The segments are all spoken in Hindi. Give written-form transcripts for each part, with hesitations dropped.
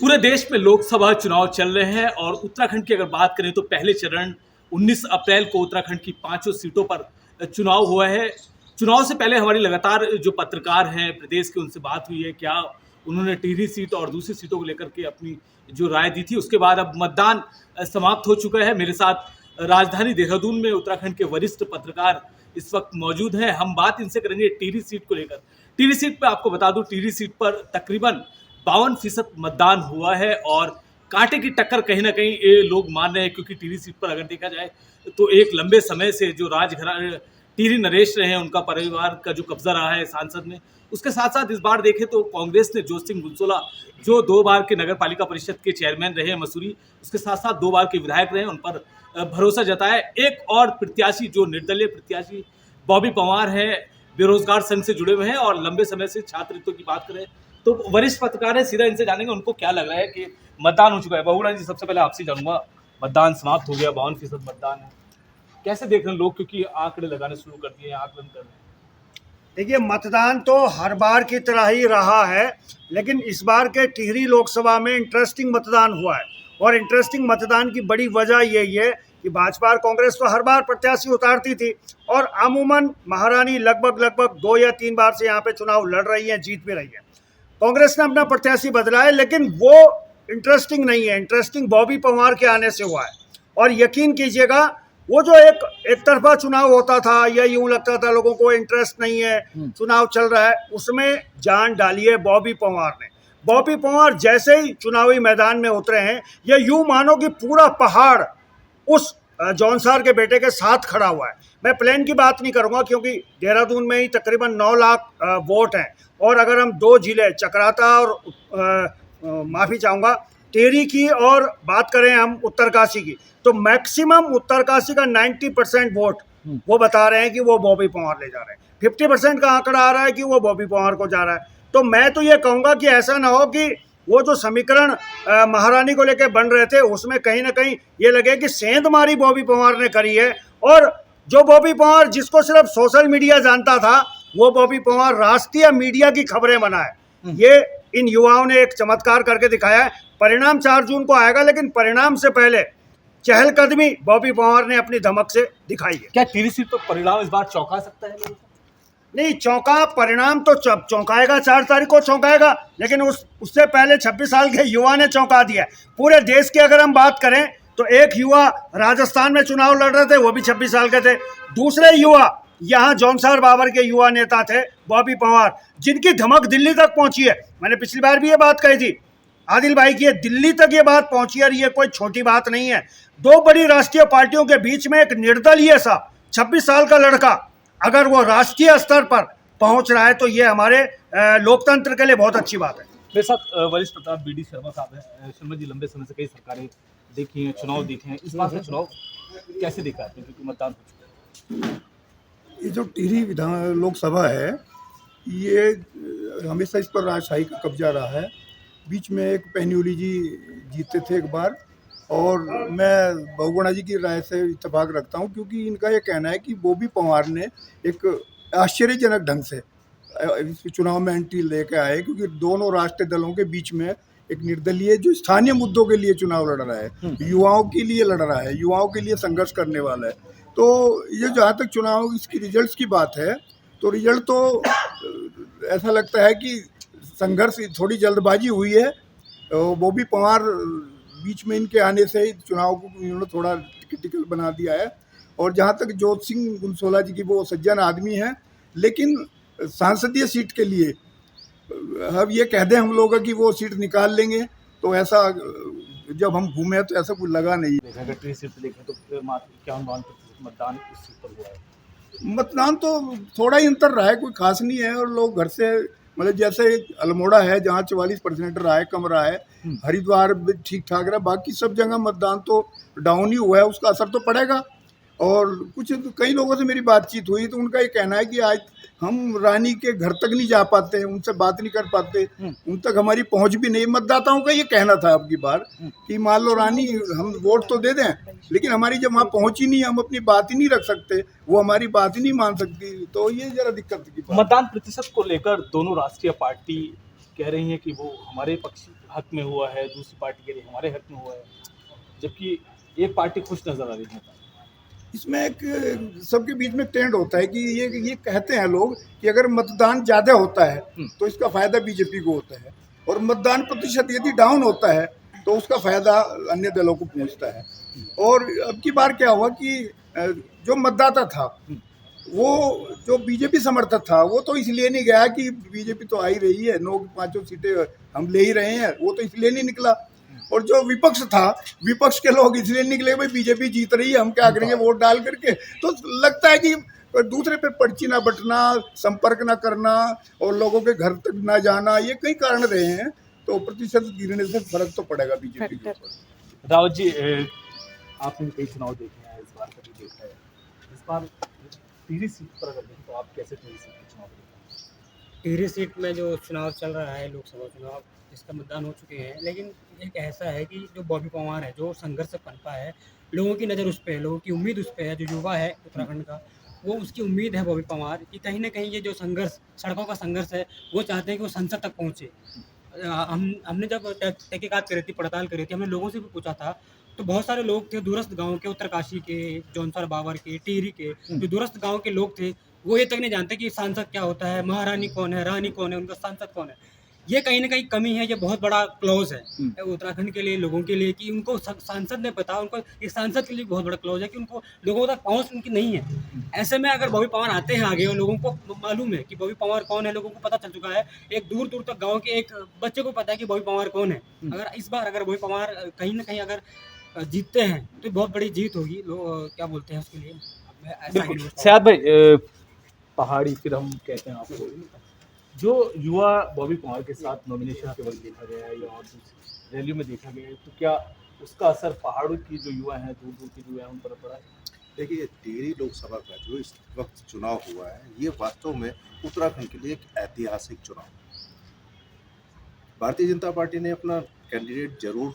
पूरे देश में लोकसभा चुनाव चल रहे हैं और उत्तराखंड की अगर बात करें तो पहले चरण 19 अप्रैल को उत्तराखंड की 5 सीटों पर चुनाव हुआ है। चुनाव से पहले हमारी लगातार जो पत्रकार हैं प्रदेश के, उनसे बात हुई है। क्या उन्होंने टिहरी सीट और दूसरी सीटों को लेकर के अपनी जो राय दी थी। उसके बाद अब मतदान समाप्त हो चुका है। मेरे साथ राजधानी देहरादून में उत्तराखंड के वरिष्ठ पत्रकार इस वक्त मौजूद हैं। हम बात इनसे करेंगे टिहरी सीट को लेकर। टिहरी सीट पर आपको बता दूं, टिहरी सीट पर तकरीबन 52% मतदान हुआ है और कांटे की टक्कर कहीं ना कहीं ये लोग मान रहे हैं, क्योंकि टिहरी सीट पर अगर देखा जाए तो एक लंबे समय से जो राजघराना टिहरी नरेश रहे हैं, उनका परिवार का जो कब्जा रहा है सांसद में। उसके साथ साथ इस बार देखें तो कांग्रेस ने जोत सिंह गुनसोला, जो 2 बार के नगर पालिका परिषद के चेयरमैन रहे हैं मसूरी, उसके साथ साथ 2 बार के विधायक रहे हैं, उन पर भरोसा जताया। एक और प्रत्याशी जो निर्दलीय प्रत्याशी बॉबी पंवार है, बेरोजगार संघ से जुड़े हुए हैं और लंबे समय से छात्र की बात करें तो वरिष्ठ पत्रकार है, सीधा इनसे जानेंगे उनको क्या लग रहा है कि मतदान हो चुका है। बहुगुणा जी, सबसे पहले आपसे जानूंगा, मतदान समाप्त हो गया, 52% मतदान है, कैसे देख रहे हैं लोग, क्योंकि आंकड़े लगाने शुरू कर दिए हैं, आकलन कर रहे हैं। देखिए, मतदान तो हर बार की तरह ही रहा है, लेकिन इस बार के टिहरी लोकसभा में इंटरेस्टिंग मतदान हुआ है। और इंटरेस्टिंग मतदान की बड़ी वजह यही है कि भाजपा और कांग्रेस तो हर बार प्रत्याशी उतारती थी और अमूमन महारानी लगभग 2 या 3 बार से यहाँ पे चुनाव लड़ रही है, जीत भी रही है। कांग्रेस ने अपना प्रत्याशी बदला है, लेकिन वो इंटरेस्टिंग नहीं है। इंटरेस्टिंग बॉबी पंवार के आने से हुआ है। और यकीन कीजिएगा, वो जो एक तरफा चुनाव होता था या यूं लगता था लोगों को इंटरेस्ट नहीं है, चुनाव चल रहा है, उसमें जान डाली है बॉबी पंवार ने। बॉबी पंवार जैसे ही चुनावी मैदान में उतरे हैं, या यूं मानो कि पूरा पहाड़ उस जौनसार के बेटे के साथ खड़ा हुआ है। मैं प्लेन की बात नहीं करूंगा, क्योंकि देहरादून में ही तकरीबन 9 लाख वोट हैं। और अगर हम 2 जिले चकराता और माफ़ी चाहूँगा टिहरी की और बात करें हम उत्तरकाशी की, तो मैक्सिमम उत्तरकाशी का 90% वोट वो बता रहे हैं कि वो बॉबी पंवार ले जा रहे हैं। 50% का आंकड़ा आ रहा है कि वो बॉबी पंवार को जा रहा है। तो मैं तो ये कहूँगा कि ऐसा ना हो कि वो जो समीकरण महारानी को लेकर बन रहे थे, उसमें कहीं ना कहीं ये लगे कि सेंधमारी बॉबी पंवार ने करी है। और जो बॉबी पंवार जिसको सिर्फ सोशल मीडिया जानता था, वो बॉबी पंवार राष्ट्रीय मीडिया की खबरें बनाए। ये इन युवाओं ने एक चमत्कार करके दिखाया है। परिणाम 4 जून को आएगा, लेकिन परिणाम से पहले चहलकदमी बॉबी पंवार ने अपनी धमक से दिखाई है। क्या टिहरी सीट पर परिणाम इस बार चौंका सकता है लोगों को? नहीं, चौंका परिणाम तो चौंकाएगा, 4 तारीख को चौंकाएगा, लेकिन उससे पहले 26 साल के युवा ने चौंका दिया। पूरे देश की अगर हम बात करें तो एक युवा राजस्थान में चुनाव लड़ रहे थे, वो भी 26 साल के थे। दूसरे युवा यहाँ जौनसार बाबर के युवा नेता थे बॉबी पंवार, जिनकी धमक दिल्ली तक पहुंची है। मैंने पिछली बार भी ये बात कही थी आदिल भाई की, दिल्ली तक ये बात पहुंची है और ये कोई छोटी बात नहीं है। 2 बड़ी राष्ट्रीय पार्टियों के बीच में एक निर्दलीय सा 26 साल का लड़का अगर वो राष्ट्रीय स्तर पर पहुंच रहा है, तो ये हमारे लोकतंत्र के लिए बहुत अच्छी बात है। मेरे साथ वरिष्ठ पत्रकार BD शर्मा साहब हैं। शर्मा जी, लंबे समय से कई सरकारें देखी हैं, चुनाव देखे हैं, इस बार का चुनाव कैसे देखा है, क्योंकि मतदान हो चुका है? ये जो टिहरी विधान लोकसभा है, ये हमेशा इस पर राजशाही का कब्जा रहा है। बीच में एक पैन्यूली जी जीते थे एक बार, और मैं बहुगुणा जी की राय से इत्तेफाक रखता हूँ, क्योंकि इनका ये कहना है कि बॉबी पंवार ने एक आश्चर्यजनक ढंग से इस चुनाव में एंट्री लेके आए, क्योंकि दोनों राष्ट्रीय दलों के बीच में एक निर्दलीय जो स्थानीय मुद्दों के लिए चुनाव लड़ रहा है, युवाओं के लिए लड़ रहा है, युवाओं के लिए संघर्ष करने वाला है। तो ये जहाँ तक चुनाव इसकी रिजल्ट्स की बात है, तो रिजल्ट तो ऐसा लगता है कि संघर्ष थोड़ी जल्दबाजी हुई है। बॉबी पंवार बीच में इनके आने से ही चुनाव को इन्होंने थोड़ा टिकल बना दिया है। और जहाँ तक जोत सिंह गुनसोला जी की, वो सज्जन आदमी हैं, लेकिन सांसदीय सीट के लिए अब ये कह दें हम लोग कि वो सीट निकाल लेंगे, तो ऐसा जब हम घूमे तो ऐसा कुछ लगा नहीं। अगर टिहरी सीट देखें तो क्या 52% मतदान उस सीट पर हुआ है? मतदान तो थोड़ा ही अंतर रहा है, कोई खास नहीं है। और लोग घर से, मतलब जैसे अल्मोड़ा है जहाँ 44% रहा है, कम रहा है, हरिद्वार ठीक ठाक रहा, बाकी सब जगह मतदान तो डाउन ही हुआ है। उसका असर तो पड़ेगा। और कई लोगों से मेरी बातचीत हुई, तो उनका ये कहना है कि आज हम रानी के घर तक नहीं जा पाते, उनसे बात नहीं कर पाते, उन तक हमारी पहुंच भी नहीं। मतदाताओं का ये कहना था अब की बार कि मान लो रानी, हम वोट तो दे दें, लेकिन हमारी जब वहाँ पहुंच ही नहीं, हम अपनी बात ही नहीं रख सकते, वो हमारी बात ही नहीं मान सकती, तो ये जरा दिक्कत की बात। मतदान प्रतिशत को लेकर दोनों राष्ट्रीय पार्टी कह रही हैं कि वो हमारे पक्ष हक में हुआ है, दूसरी पार्टी के लिए हमारे हक में हुआ है, जबकि एक पार्टी खुश नजर आ रही है। इसमें एक सबके बीच में ट्रेंड होता है कि ये कहते हैं लोग कि अगर मतदान ज़्यादा होता है तो इसका फायदा बीजेपी को होता है, और मतदान प्रतिशत यदि डाउन होता है तो उसका फायदा अन्य दलों को पहुंचता है। और अब की बार क्या हुआ कि जो मतदाता था वो जो बीजेपी समर्थक था वो तो इसलिए नहीं गया कि बीजेपी तो आ ही रही है, 9 5 सीटें हम ले ही रहे हैं, वो तो इसलिए नहीं निकला। और जो विपक्ष था, विपक्ष के लोग इसलिए निकले भाई बीजेपी जीत रही है, हम क्या करेंगे वोट डाल करके। तो लगता है कि दूसरे पे पर्ची ना बटना, संपर्क ना करना और लोगों के घर तक ना जाना, ये कई कारण रहे हैं। तो प्रतिशत गिरने से फर्क तो पड़ेगा बीजेपी के ऊपर। रावत जी, आपने कई चुनाव देखे हैं, इस बार का भी देखा है। इस बार टिहरी सीट पर अगर देखें तो आप कैसे टिहरी सीट के चुनाव देखें? टिहरी सीट में जो चुनाव चल रहा है, लोकसभा चुनाव, इसका मतदान हो चुके हैं, लेकिन एक ऐसा है कि जो बॉबी पवार है, जो संघर्ष से पनपा है, लोगों की नज़र उस पर है, लोगों की उम्मीद उस पर है। जो युवा है उत्तराखंड का, वो उसकी उम्मीद है बॉबी पवार कि कहीं ना कहीं ये जो संघर्ष, सड़कों का संघर्ष है, वो चाहते हैं कि वो संसद तक पहुँचे। हमने जब तहकीकात करी थी, पड़ताल करी थी, हमने लोगों से भी पूछा था, तो बहुत सारे लोग थे दूरस्थ गांव के, उत्तरकाशी के, जौनसर बाबर के, टिहरी के, जो दूरस्थ गांव के लोग थे, वो ये तक नहीं जानते कि सांसद क्या होता है, महारानी कौन है, रानी कौन है, उनका सांसद कौन है। ये कहीं ना कहीं कमी है, ये बहुत बड़ा क्लॉज है उत्तराखंड के लिए, लोगों के लिए, कि उनको सांसद नहीं पता। उनको एक सांसद के लिए बहुत बड़ा क्लॉज है कि उनको लोगों तक पहुंच उनकी नहीं है। ऐसे में अगर बॉबी पवार आते हैं आगे और लोगों को मालूम है कि बॉबी पवार कौन है, लोगों को पता चल चुका है, एक दूर दूर तक गाँव के एक बच्चे को पता है कि बॉबी पवार कौन है। अगर इस बार अगर बॉबी पवार कहीं ना कहीं अगर जीतते हैं तो बहुत बड़ी जीत होगी। लोग क्या बोलते हैं उसके लिए, बिल्कुल सयाद भाई, पहाड़ी फिर हम कहते हैं आपको, जो युवा बॉबी पवार के साथ नॉमिनेशन के वक्त देखा गया है या और दूसरी रैलियों में देखा गया है, तो क्या उसका असर पहाड़ों की जो युवा हैं, दूर दूर के जो है, उन पर पड़ा है? देखिए, टिहरी लोकसभा का जो इस वक्त चुनाव हुआ है, ये वास्तव में उत्तराखंड के लिए एक ऐतिहासिक चुनाव। भारतीय जनता पार्टी ने अपना कैंडिडेट जरूर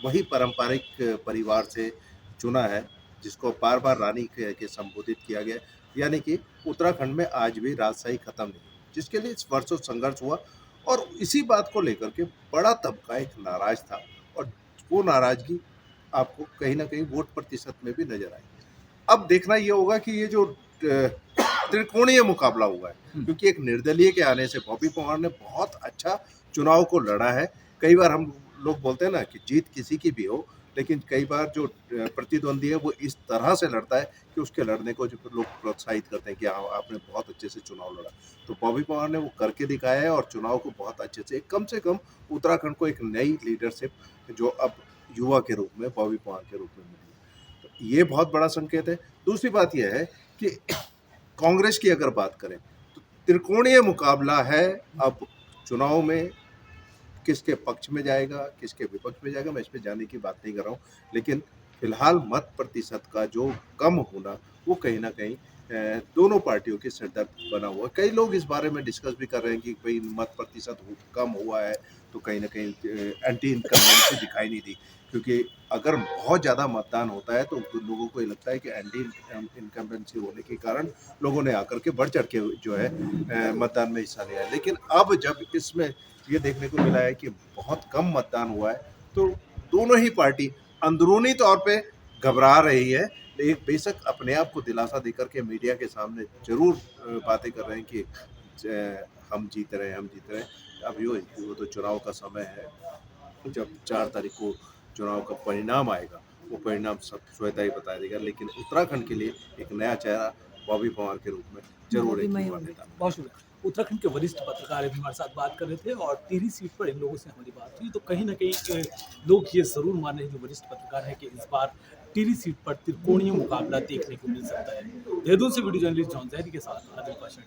वही पारंपरिक परिवार से चुना है, जिसको बार बार रानी के संबोधित किया गया, यानी कि उत्तराखंड में आज भी राजशाही खत्म नहीं, जिसके लिए इस वर्षों संघर्ष हुआ। और इसी बात को लेकर के बड़ा तबका एक नाराज था, और वो नाराजगी आपको कहीं ना कहीं वोट प्रतिशत में भी नजर आई। अब देखना ये होगा कि ये जो त्रिकोणीय मुकाबला हुआ है, क्योंकि एक निर्दलीय के आने से बॉबी पवार ने बहुत अच्छा चुनाव को लड़ा है। कई बार हम लोग बोलते हैं ना कि जीत किसी की भी हो, लेकिन कई बार जो प्रतिद्वंदी है वो इस तरह से लड़ता है कि उसके लड़ने को जो लोग प्रोत्साहित करते हैं कि हाँ, आपने बहुत अच्छे से चुनाव लड़ा। तो बॉबी पवार ने वो करके दिखाया है, और चुनाव को बहुत अच्छे से, कम से कम उत्तराखंड को एक नई लीडरशिप जो अब युवा के रूप में, बॉबी पवार के रूप में मिली, तो ये बहुत बड़ा संकेत है। दूसरी बात यह है कि कांग्रेस की अगर बात करें तो त्रिकोणीय मुकाबला है। अब चुनाव में किसके पक्ष में जाएगा, किसके विपक्ष में जाएगा, मैं इस पर जाने की बात नहीं कर रहा हूँ, लेकिन फिलहाल मत प्रतिशत का जो कम होना, वो कहीं ना कहीं दोनों पार्टियों के सिरदर्द बना हुआ। कई लोग इस बारे में डिस्कस भी कर रहे हैं कि भाई मत प्रतिशत कम हुआ है तो कहीं ना कहीं एंटी इनकम्बेंसी दिखाई नहीं दी, क्योंकि अगर बहुत ज़्यादा मतदान होता है तो लोगों को ये लगता है कि एंटी इनकम्बेंसी होने के कारण लोगों ने आकर के बढ़ चढ़ के जो है मतदान में हिस्सा लिया है। लेकिन अब जब इसमें ये देखने को मिला है कि बहुत कम मतदान हुआ है, तो दोनों ही पार्टी अंदरूनी तौर पे घबरा रही है, लेकिन बेशक अपने आप को दिलासा देकर के मीडिया के सामने जरूर बातें कर रहे हैं कि हम जीत रहे हैं, हम जीत रहे हैं। अब वो तो चुनाव का समय है, जब 4 तारीख को चुनाव का परिणाम आएगा, वो परिणाम सब स्वतः ही बता देगा। लेकिन उत्तराखंड के लिए एक नया चेहरा बॉबी पवार के रूप में जरूर एक युवा नेता। बहुत शुक्रिया। उत्तराखंड के वरिष्ठ पत्रकार अभी हमारे साथ बात कर रहे थे, और टिहरी सीट पर इन लोगों से हमारी बात हुई, तो कहीं ना कहीं लोग ये जरूर मान रहे हैं, जो वरिष्ठ पत्रकार है, कि इस बार टिहरी सीट पर त्रिकोणीय मुकाबला देखने को मिल सकता है। देहरादून से वीडियो जर्नलिस्ट जॉन जहरी के साथ आदिल पाशा।